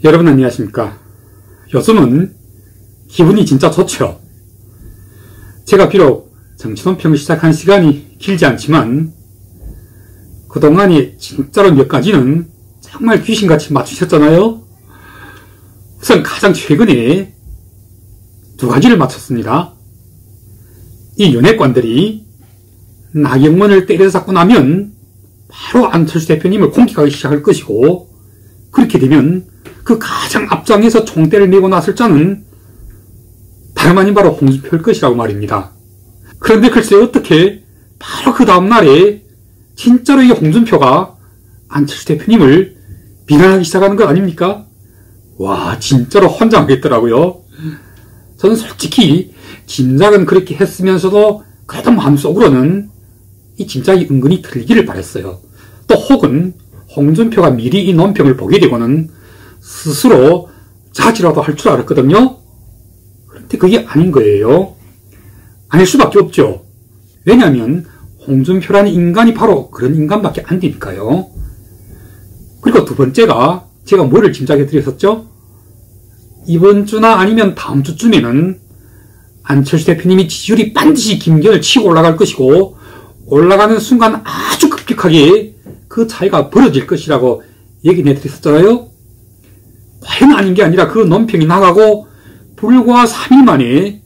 여러분 안녕하십니까. 요즘은 기분이 진짜 좋죠. 제가 비록 정치논평을 시작한 시간이 길지 않지만 그동안에 진짜로 몇 가지는 정말 귀신같이 맞추셨잖아요. 우선 가장 최근에 두 가지를 맞췄습니다. 이 윤핵관들이 나경원을 때려잡고 나면 바로 안철수 대표님을 공격하기 시작할 것이고, 그렇게 되면 그 가장 앞장에서 총대를 메고 나설 자는 다름 아닌 바로 홍준표일 것이라고 말입니다. 그런데 글쎄 어떻게 바로 그 다음날에 진짜로 이 홍준표가 안철수 대표님을 비난하기 시작하는 것 아닙니까? 와, 진짜로 환장하겠더라고요. 저는 솔직히 짐작은 그렇게 했으면서도 그래도 마음속으로는 이 짐작이 은근히 틀리기를 바랬어요. 또 혹은 홍준표가 미리 이 논평을 보게 되고는 스스로 자지라도 할 줄 알았거든요. 그런데 그게 아닌 거예요. 아닐 수밖에 없죠. 왜냐하면 홍준표라는 인간이 바로 그런 인간밖에 안 되니까요. 그리고 두 번째가 제가 뭐를 짐작해 드렸었죠? 이번 주나 아니면 다음 주쯤에는 안철수 대표님이 지지율이 반드시 김기현을 치고 올라갈 것이고, 올라가는 순간 아주 급격하게 그 차이가 벌어질 것이라고 얘기해 드렸었잖아요. 과연 아닌 게 아니라 그 논평이 나가고 불과 3일 만에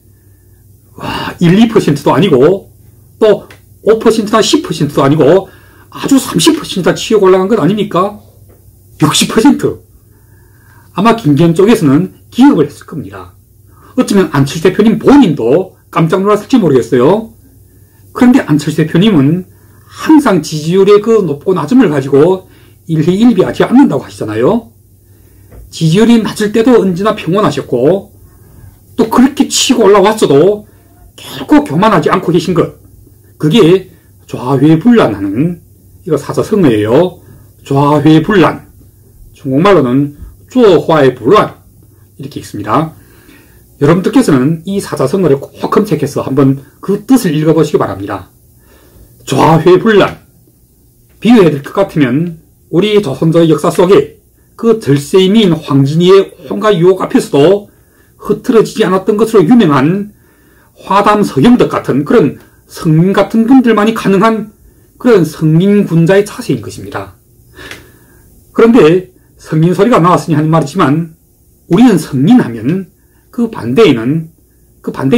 1, 2%도 아니고 또 5%나 10%도 아니고 아주 30%나 치고 올라간 것 아닙니까? 60%. 아마 김기현 쪽에서는 기겁을 했을 겁니다. 어쩌면 안철수 대표님 본인도 깜짝 놀랐을지 모르겠어요. 그런데 안철수 대표님은 항상 지지율의 그 높고 낮음을 가지고 일희일비하지 않는다고 하시잖아요. 지지율이 낮을 때도 언제나 평온하셨고, 또 그렇게 치고 올라왔어도 결코 교만하지 않고 계신 것, 그게 좌회불란하는 이거 사자성어예요. 좌회불란, 중국말로는 주어화의 불란 이렇게 있습니다. 여러분들께서는 이 사자성어를 꼭 검색해서 한번 그 뜻을 읽어보시기 바랍니다. 좌회불란, 비유해야 될 것 같으면 우리 조선조의 역사 속에 그 절세미인 황진이의 혼과 유혹 앞에서도 흐트러지지 않았던 것으로 유명한 화담 서경덕 같은 그런 성민 같은 분들만이 가능한 그런 성민군자의 차세인 것입니다. 그런데 성민 소리가 나왔으니 하는 말이지만, 우리는 성민하면 그 반대에는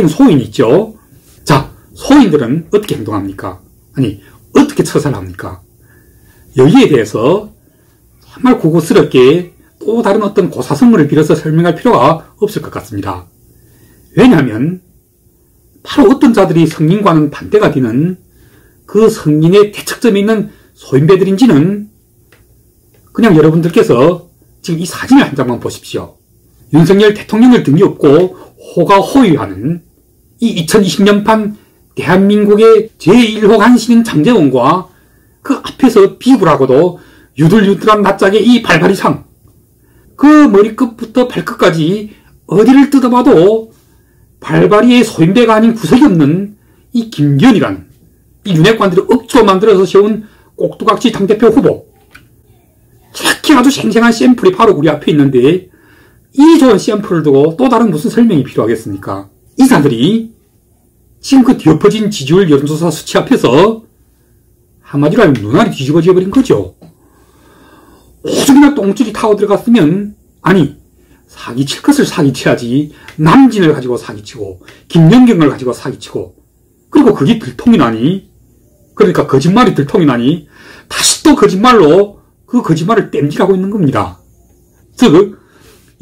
소인이 있죠. 자, 소인들은 어떻게 행동합니까? 아니, 어떻게 처사를 합니까? 여기에 대해서 정말 고급스럽게 또 다른 어떤 고사성어를 빌어서 설명할 필요가 없을 것 같습니다. 왜냐하면 바로 어떤 자들이 성인과는 반대가 되는 그 성인의 대척점에 있는 소인배들인지는 그냥 여러분들께서 지금 이 사진을 한 장만 보십시오. 윤석열 대통령을 등에 업고 호가 호위하는 이 2020년판 대한민국의 제1호 간신인 장제원과 그 앞에서 비굴하고도 유들유들한 낯짝의 이 발바리상, 그 머리끝부터 발끝까지 어디를 뜯어봐도 발바리의 소인배가 아닌 구석이 없는 이 김기현이란 이 윤핵관들이 억지로 만들어서 세운 꼭두각시 당대표 후보, 이렇게 아주 생생한 샘플이 바로 우리 앞에 있는데, 이 좋은 샘플을 두고 또 다른 무슨 설명이 필요하겠습니까? 이 사람들이 지금 그 뒤엎어진 지지율 여론조사 수치 앞에서 한마디로 하면 눈알이 뒤집어져 버린 거죠. 오죽이나 똥줄이 타고 들어갔으면, 아니, 사기칠 것을 사기쳐야지 남진을 가지고 사기치고 김연경을 가지고 사기치고, 그리고 그게 들통이 나니, 그러니까 거짓말이 들통이 나니 다시 또 거짓말로 그 거짓말을 땜질하고 있는 겁니다. 즉,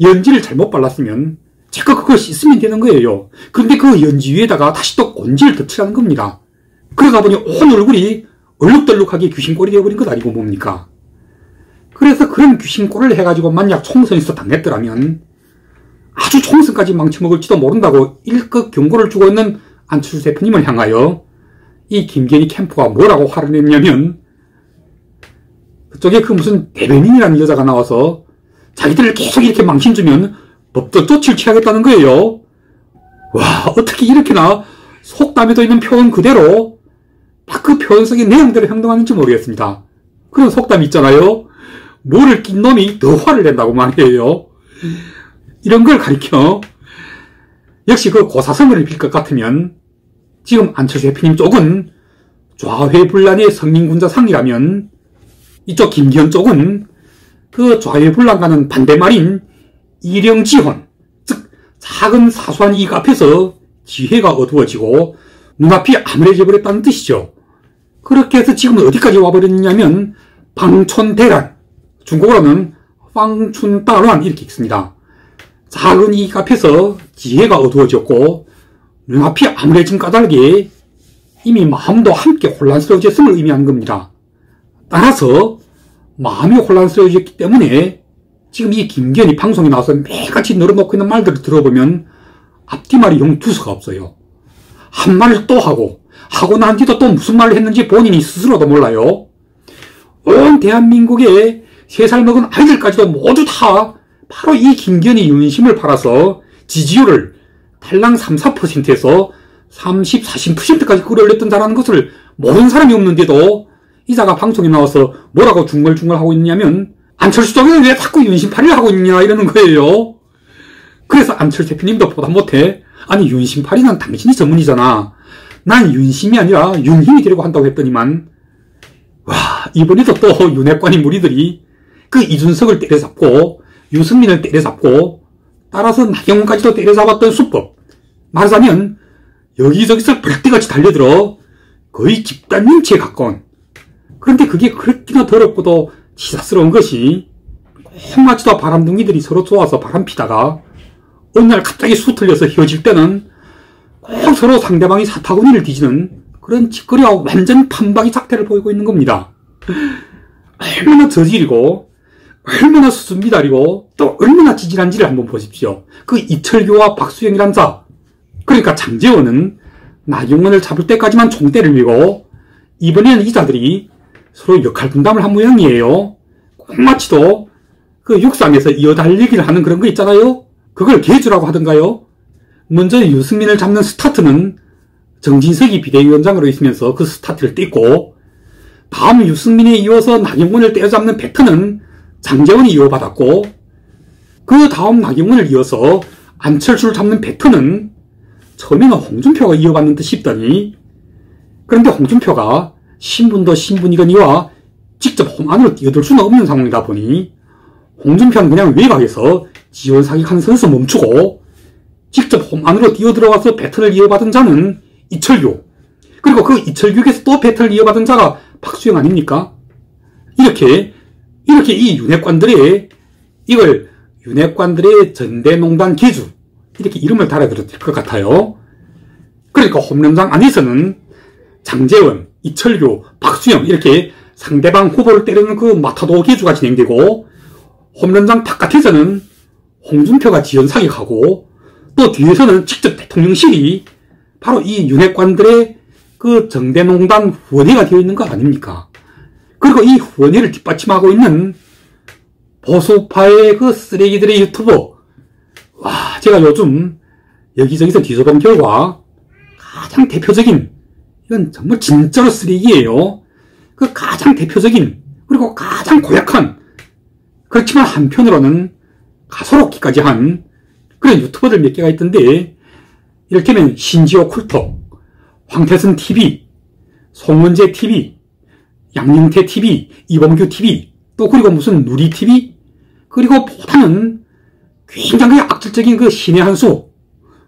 연지를 잘못 발랐으면 제거 그걸 씻으면 되는 거예요. 그런데 그 연지 위에다가 다시 또 곤지를 덧칠하는 겁니다. 그러다 보니 온 얼굴이 얼룩덜룩하게 귀신꼴이 되어버린 것 아니고 뭡니까? 그래서 그런 귀신꼴을 해가지고 만약 총선에서 당했더라면 아주 총선까지 망쳐먹을지도 모른다고 일극 경고를 주고 있는 안철수 대표님을 향하여 이 김기현이 캠프가 뭐라고 화를 냈냐면, 그쪽에 그 무슨 대변인이라는 여자가 나와서 자기들을 계속 이렇게 망신주면 법적 조치를 취하겠다는 거예요. 와, 어떻게 이렇게나 속담에도 있는 표현 그대로 딱 그 표현 속의 내용대로 행동하는지 모르겠습니다. 그런 속담이 있잖아요. 뭐를 낀 놈이 더 화를 낸다고 말이에요. 이런 걸 가리켜. 역시 그 고사성어를 빌 것 같으면 지금 안철수 대표님 쪽은 좌회불란의 성민군자상이라면 이쪽 김기현 쪽은 그 좌회불란과는 반대말인 일영지혼, 즉 작은 사소한 이익 앞에서 지혜가 어두워지고 눈앞이 암울해져 버렸다는 뜻이죠. 그렇게 해서 지금은 어디까지 와버렸냐면 방촌대란, 중국어로는 방춘따란 이렇게 읽습니다. 작은 이익 앞에서 지혜가 어두워졌고 눈앞이 암울해진 까닭에 이미 마음도 함께 혼란스러워졌음을 의미하는 겁니다. 따라서 마음이 혼란스러워졌기 때문에 지금 이 김기현이 방송에 나와서 매일같이 늘어놓고 있는 말들을 들어보면 앞뒤말이 영 두서가 없어요. 한 말을 또 하고 난 뒤도 또 무슨 말을 했는지 본인이 스스로도 몰라요. 온 대한민국의 3살 먹은 아이들까지도 모두 다 바로 이 김기현이 윤심을 팔아서 지지율을 달랑 3, 4%에서 30, 40%까지 끌어올렸던 자라는 것을 모르는 사람이 없는데도 이자가 방송에 나와서 뭐라고 중얼중얼 하고 있냐면 안철수 쪽에는 왜 자꾸 윤심팔이를 하고 있냐 이러는 거예요. 그래서 안철수 대표님도 보다 못해 아니 윤심팔이는 당신이 전문이잖아. 난 윤심이 아니라 윤힘이 되려고 한다고 했더니만 와 이번에도 또 윤핵관인 무리들이 그 이준석을 때려잡고 유승민을 때려잡고 따라서 나경원까지도 때려잡았던 수법 말하자면 여기저기서 벌떼같이 달려들어 거의 집단 린치에 가까운 그런데 그게 그렇게나 더럽고도 치사스러운 것이 콩마치도 바람둥이들이 서로 좋아서 바람 피다가 어느 날 갑자기 수 틀려서 헤어질 때는 꼭 서로 상대방이 사타구니를 뒤지는 그런 짓거리와 완전 판박이 작태를 보이고 있는 겁니다. 얼마나 저질이고 얼마나 수순비달이고 또 얼마나 찌질한지를 한번 보십시오. 그 이철규와 박수영이란 자 그러니까 장제원은 나경원을 잡을 때까지만 총대를 밀고 이번에는 이 자들이 서로 역할 분담을 한 모양이에요. 콩마치도 그 육상에서 이어달리기를 하는 그런 거 있잖아요. 그걸 계주라고 하던가요. 먼저 유승민을 잡는 스타트는 정진석이 비대위원장으로 있으면서 그 스타트를 띄고 다음 유승민에 이어서 나경원을 때려잡는 패턴은 장제원이 이어받았고 그 다음 나경원을 이어서 안철수를 잡는 패턴은 처음에는 홍준표가 이어받는 듯 싶더니 그런데 홍준표가 신분도 신분이거니와 직접 홈 안으로 뛰어들 수는 없는 상황이다 보니 홍준표는 그냥 외곽에서 지원 사격하는 선에서 멈추고 직접 홈 안으로 뛰어들어가서 배틀을 이어받은 자는 이철규 그리고 그 이철규에서 또 배틀을 이어받은 자가 박수영 아닙니까? 이렇게 이 윤핵관들의 이걸 윤핵관들의 전대농단 계주 이렇게 이름을 달아들어도 될 것 같아요. 그러니까 홈런장 안에서는 장제원, 이철규, 박수영 이렇게 상대방 후보를 때리는 그 마타도 계주가 진행되고 홈런장 바깥에서는 홍준표가 지원 사격하고 또 뒤에서는 직접 대통령실이 바로 이 윤핵관들의 그 정대농단 후원회가 되어 있는 거 아닙니까? 그리고 이 후원회를 뒷받침하고 있는 보수파의 그 쓰레기들의 유튜버 와 제가 요즘 여기저기서 뒤져본 결과 가장 대표적인 이건 정말 진짜로 쓰레기예요. 그 가장 대표적인 그리고 가장 고약한 그렇지만 한편으로는 가소롭기까지 한 그런 유튜버들 몇 개가 있던데 이를테면 신지호 쿨톡, 황태선 TV, 송원재 TV, 양영태 TV, 이범규 TV 또 그리고 무슨 누리 TV 그리고 보다는 굉장히 악질적인 그 신의 한수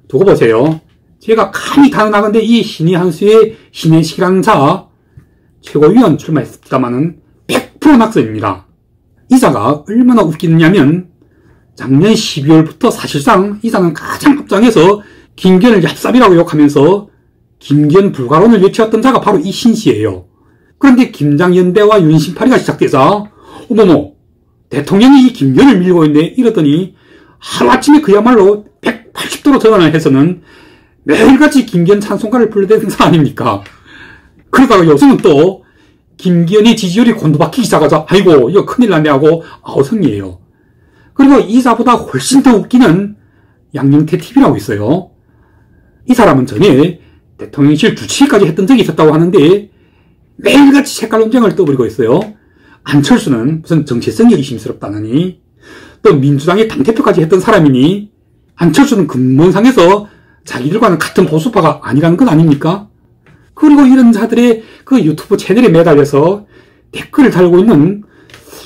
두고 보세요. 제가 감히 단언하건대 이 신의 한수의 신의 실황자 최고위원 출마했습니다마는 100% 낙선입니다. 이자가 얼마나 웃기느냐면 작년 12월부터 사실상 이자는 가장 앞장에서 김기현을 얍삽이라고 욕하면서 김기현 불가론을 외치었던 자가 바로 이 신씨예요. 그런데 김장연대와 윤심팔이가 시작되자 어머머 대통령이 이 김기현을 밀고 있네 이러더니 하루아침에 그야말로 180도로 전환을 해서는 매일같이 김기현 찬송가를 불러대는 사 아닙니까? 그러다가 요즘은 또 김기현의 지지율이 곤두박히기 시작하자 아이고 이거 큰일 났네 하고 아우성이에요. 그리고 이자보다 훨씬 더 웃기는 양영태 TV라고 있어요. 이 사람은 전에 대통령실 주치의까지 했던 적이 있었다고 하는데 매일같이 색깔 논쟁을 떠버리고 있어요. 안철수는 무슨 정체성이 의심스럽다느니 또 민주당의 당대표까지 했던 사람이니 안철수는 근본상에서 자기들과는 같은 보수파가 아니라는 것 아닙니까? 그리고 이런 자들의 그 유튜브 채널에 매달려서 댓글을 달고 있는,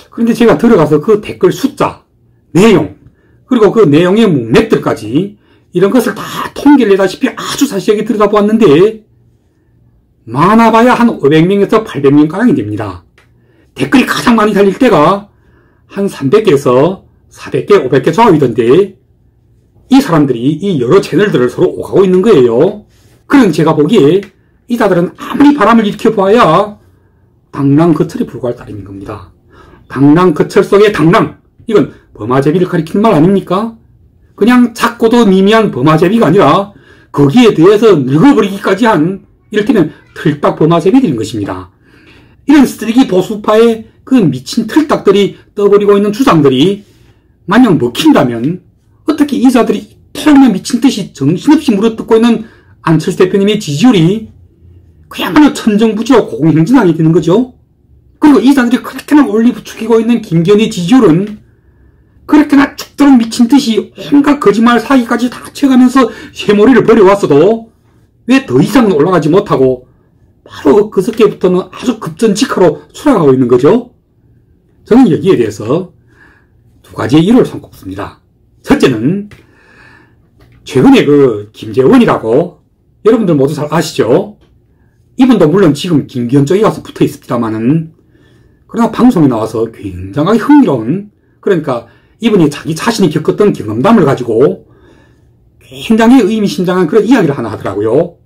그런데 제가 들어가서 그 댓글 숫자, 내용, 그리고 그 내용의 문맥들까지 이런 것을 다 통계를 내다시피 아주 자세하게 들여다보았는데 많아봐야 한 500명에서 800명가량이 됩니다. 댓글이 가장 많이 달릴 때가 한 300개에서 400개, 500개 조합이던데 이 사람들이 이 여러 채널들을 서로 오가고 있는 거예요. 그럼 제가 보기에 이 자들은 아무리 바람을 일으켜봐야 당랑거철에 불과할 따름인 겁니다. 당랑거철 속의 당랑, 이건 범아제비를 가리키는 말 아닙니까? 그냥 작고도 미미한 범아제비가 아니라 거기에 대해서 늙어버리기까지 한 이를테면 틀딱 범아제비들인 것입니다. 이런 쓰레기 보수파의 그 미친 틀딱들이 떠버리고 있는 주장들이 만약 먹힌다면 어떻게 이 자들이 털면 미친 듯이 정신없이 물어뜯고 있는 안철수 대표님의 지지율이 그야말로 천정부지로 고공행진하게 되는 거죠. 그리고 이 자들이 그렇게나 올리 부추기고 있는 김기현의 지지율은 그렇게나 죽도록 미친 듯이 온갖 거짓말 사기까지 다 쳐가면서 쇠머리를 버려왔어도 왜 더 이상은 올라가지 못하고 바로 그저께부터는 아주 급전직하로 추락하고 있는 거죠. 저는 여기에 대해서 두 가지의 이유를 손꼽습니다. 첫째는 최근에 그 김재원이라고 여러분들 모두 잘 아시죠? 이분도 물론 지금 김기현 쪽에 가서 붙어 있습니다만은 그러나 방송에 나와서 굉장히 흥미로운, 그러니까 이분이 자기 자신이 겪었던 경험담을 가지고 굉장히 의미심장한 그런 이야기를 하나 하더라고요.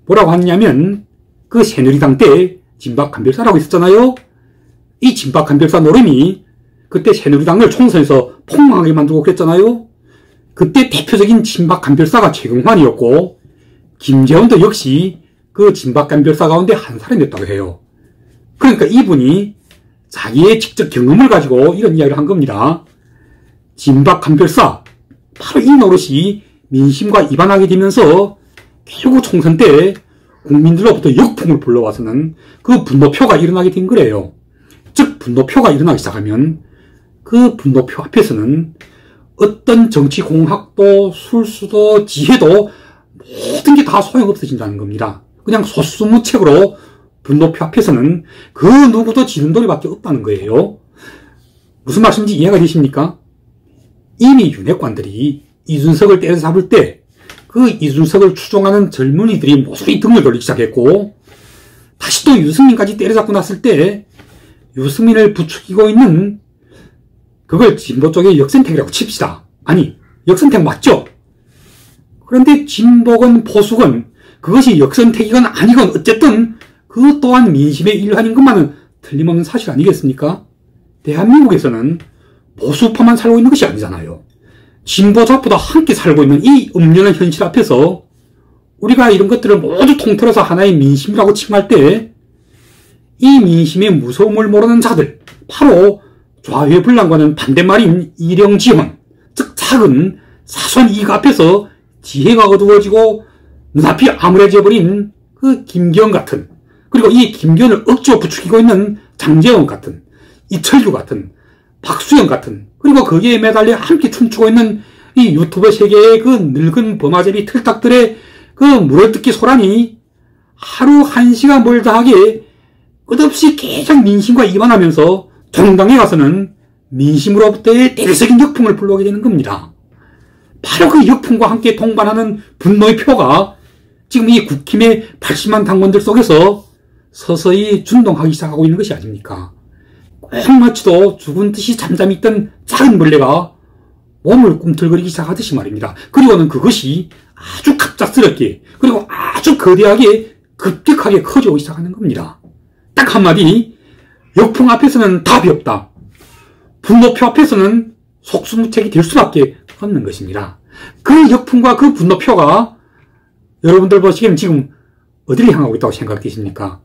뭐라고 하냐면 그 새누리당 때 진박간별사라고 있었잖아요. 이 진박간별사 노름이 그때 새누리당을 총선에서 폭망하게 만들고 그랬잖아요. 그때 대표적인 진박간별사가 최경환이었고 김재원도 역시 그 진박간별사 가운데 한 사람이었다고 해요. 그러니까 이분이 자기의 직접 경험을 가지고 이런 이야기를 한 겁니다. 진박간별사, 바로 이 노릇이 민심과 이반하게 되면서 결국 총선 때 국민들로부터 역풍을 불러와서는 그 분노표가 일어나게 된 거래요. 즉 분노표가 일어나기 시작하면 그 분노표 앞에서는 어떤 정치 공학도 술수도 지혜도 모든 게 다 소용없어진다는 겁니다. 그냥 소수무책으로 분노표 앞에서는 그 누구도 지는 도리밖에 없다는 거예요. 무슨 말씀인지 이해가 되십니까? 이미 윤핵관들이 이준석을 때려잡을 때 그 이준석을 추종하는 젊은이들이 모조리 등을 돌리기 시작했고 다시 또 유승민까지 때려잡고 났을 때 유승민을 부추기고 있는 그걸 진보 쪽의 역선택이라고 칩시다. 아니, 역선택 맞죠? 그런데 진보건 보수건 그것이 역선택이건 아니건 어쨌든 그 또한 민심의 일환인 것만은 틀림없는 사실 아니겠습니까? 대한민국에서는 보수파만 살고 있는 것이 아니잖아요. 진보 좌보다 함께 살고 있는 이 엄연한 현실 앞에서 우리가 이런 것들을 모두 통틀어서 하나의 민심이라고 칭할 때 이 민심의 무서움을 모르는 자들, 바로 좌회불란과는 반대말인 일영지원, 즉 작은 사소한 이익 앞에서 지혜가 어두워지고 눈앞이 암울해져 버린 그 김기현 같은, 그리고 이 김기현을 억지로 부추기고 있는 장제원 같은, 이철규 같은, 박수영 같은, 그리고 거기에 매달려 함께 춤추고 있는 이 유튜브 세계의 그 늙은 범아제비 틀딱들의 그 물어뜯기 소란이 하루 1시간 몰다하게 끝없이 계속 민심과 이반하면서 정당에 가서는 민심으로부터의 대대적인 역풍을 불러오게 되는 겁니다. 바로 그 역풍과 함께 동반하는 분노의 표가 지금 이 국힘의 80만 당원들 속에서 서서히 준동하기 시작하고 있는 것이 아닙니까? 꼭 마치도 죽은 듯이 잠잠히 있던 작은 벌레가 몸을 꿈틀거리기 시작하듯이 말입니다. 그리고는 그것이 아주 갑작스럽게 그리고 아주 거대하게 급격하게 커지고 시작하는 겁니다. 딱 한마디, 역풍 앞에서는 답이 없다. 분노표 앞에서는 속수무책이 될 수밖에 없는 것입니다. 그 역풍과 그 분노표가 여러분들 보시기엔 지금 어디를 향하고 있다고 생각되십니까?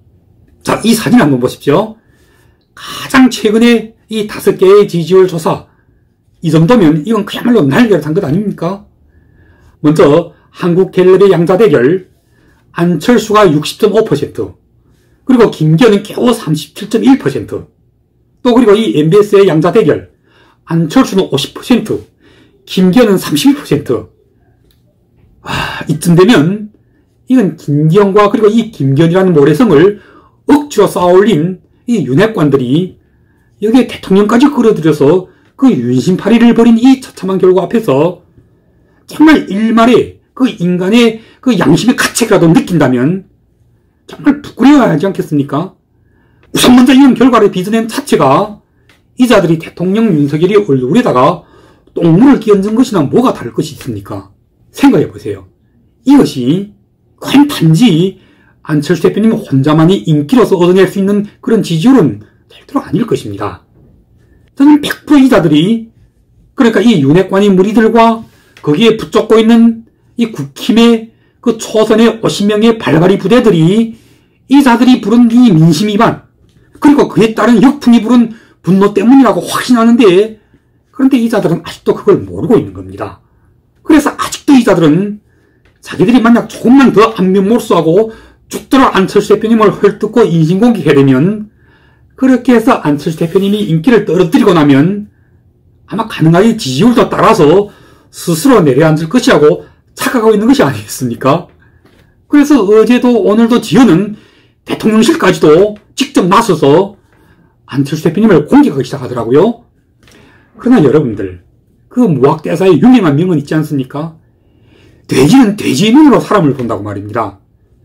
자, 이 사진 한번 보십시오. 가장 최근에 이 5개의 지지율 조사, 이 정도면 이건 그야말로 날개를 단 것 아닙니까? 먼저 한국갤럽의 양자 대결, 안철수가 60.5%, 그리고 김기현은 겨우 37.1%, 또 그리고 이 MBS의 양자 대결, 안철수는 50%, 김기현은 32%. 이쯤 되면 이건 김기현과 그리고 이 김기현이라는 모래성을 억지로 쌓아올린 이 윤핵관들이 여기에 대통령까지 끌어들여서 그 윤심파리를 벌인 이 처참한 결과 앞에서 정말 일말의 그 인간의 그 양심의 가책이라도 느낀다면 정말 부끄러워야 하지 않겠습니까? 우선 먼저 이런 결과를 빚어낸 자체가 이 자들이 대통령 윤석열이 얼굴에다가 똥물을 끼얹은 것이나 뭐가 다를 것이 있습니까? 생각해보세요. 이것이 과연 단지 안철수 대표님 혼자만이 인기로서 얻어낼 수 있는 그런 지지율은 절대로 아닐 것입니다. 저는 100% 이 자들이, 그러니까 이 윤핵관의 무리들과 거기에 붙잡고 있는 이 국힘의 그 초선의 50명의 발발이 부대들이 이 자들이 부른 이 민심 위반, 그리고 그에 따른 역풍이 부른 분노 때문이라고 확신하는데, 그런데 이 자들은 아직도 그걸 모르고 있는 겁니다. 그래서 아직도 이 자들은 자기들이 만약 조금만 더 안면몰수하고 죽더라 안철수 대표님을 헐뜯고 인신공격해야 되면, 그렇게 해서 안철수 대표님이 인기를 떨어뜨리고 나면 아마 가능하게 지지율도 따라서 스스로 내려앉을 것이라고 착각하고 있는 것이 아니겠습니까? 그래서 어제도 오늘도 지어는 대통령실까지도 직접 나서서 안철수 대표님을 공격하기 시작하더라고요. 그러나 여러분들, 그 무학대사의 유명한 명언 있지 않습니까? 돼지는 돼지의 눈으로 사람을 본다고 말입니다.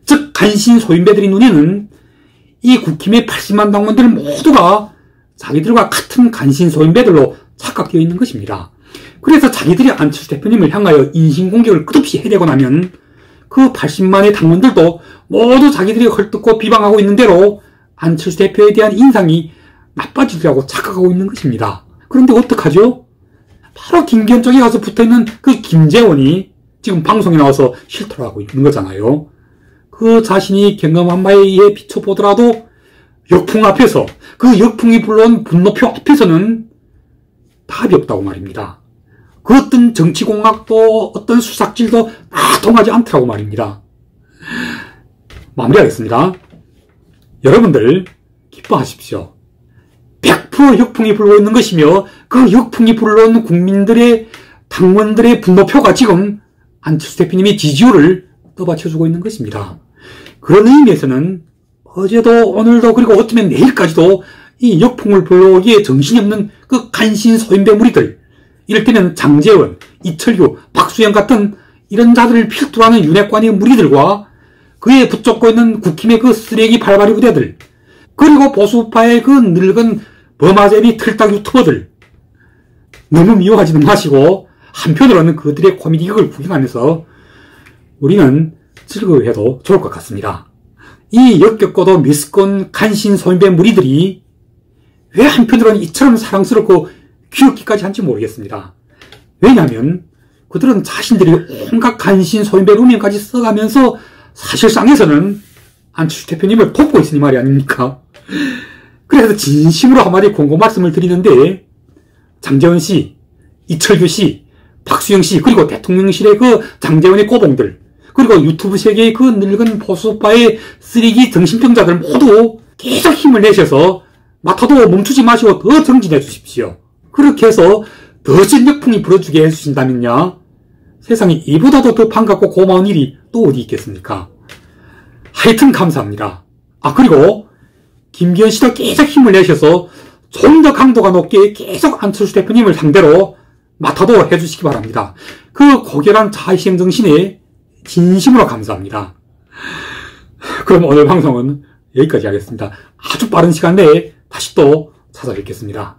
즉 간신 소인배들의 눈에는 이 국힘의 80만 당원들 모두가 자기들과 같은 간신 소인배들로 착각되어 있는 것입니다. 그래서 자기들이 안철수 대표님을 향하여 인신공격을 끝없이 해대고 나면 그 80만의 당원들도 모두 자기들이 헐뜯고 비방하고 있는 대로 안철수 대표에 대한 인상이 나빠지리라고 착각하고 있는 것입니다. 그런데 어떡하죠? 바로 김기현 쪽에 가서 붙어있는 그 김재원이 지금 방송에 나와서 실토를 하고 있는 거잖아요. 그 자신이 경험한 바에 의해 비춰보더라도 역풍 앞에서, 그 역풍이 불러온 분노표 앞에서는 답이 없다고 말입니다. 그 어떤 정치공학도 어떤 수삭질도 다 통하지 않더라고 말입니다. 마무리하겠습니다. 여러분들 기뻐하십시오. 100% 역풍이 불고 있는 것이며 그 역풍이 불러온 국민들의 당원들의 분노표가 지금 안철수 대표님의 지지율을 떠받쳐주고 있는 것입니다. 그런 의미에서는 어제도 오늘도 그리고 어쩌면 내일까지도 이 역풍을 불러오기에 정신이 없는 그 간신 소인배 무리들, 이를테면 장제원, 이철규, 박수영 같은 이런 자들을 필두로 하는 윤핵관의 무리들과 그에 붙잡고 있는 국힘의 그 쓰레기 발발이 부대들, 그리고 보수파의 그 늙은 범아제비 틀딱 유튜버들, 너무 미워하지는 마시고 한편으로는 그들의 코미디극을 구경하면서 우리는 즐거워해도 좋을 것 같습니다. 이 역겹고도 미스건 간신 소인배 무리들이 왜 한편으로는 이처럼 사랑스럽고 귀엽기까지 한지 모르겠습니다. 왜냐하면 그들은 자신들이 온갖 간신 소인배 루명까지 써가면서 사실상에서는 안철수 대표님을 돕고 있으니 말이 아닙니까? 그래서 진심으로 한마디 공고 말씀을 드리는데, 장제원 씨, 이철규 씨, 박수영 씨, 그리고 대통령실의 그 장제원의 꼬봉들, 그리고 유튜브 세계의 그 늙은 보수파의 쓰레기 정신병자들 모두 계속 힘을 내셔서 맡아도 멈추지 마시고 더 정진해 주십시오. 그렇게 해서 더 진 역풍이 불어주게 해주신다면요, 세상에 이보다도 더 반갑고 고마운 일이 또 어디 있겠습니까? 하여튼 감사합니다. 그리고 김기현 씨도 계속 힘을 내셔서 좀 더 강도가 높게 계속 안철수 대표님을 상대로 맡아도 해주시기 바랍니다. 그 고결한 자의시행 정신에 진심으로 감사합니다. 그럼 오늘 방송은 여기까지 하겠습니다. 아주 빠른 시간 내에 다시 또 찾아뵙겠습니다.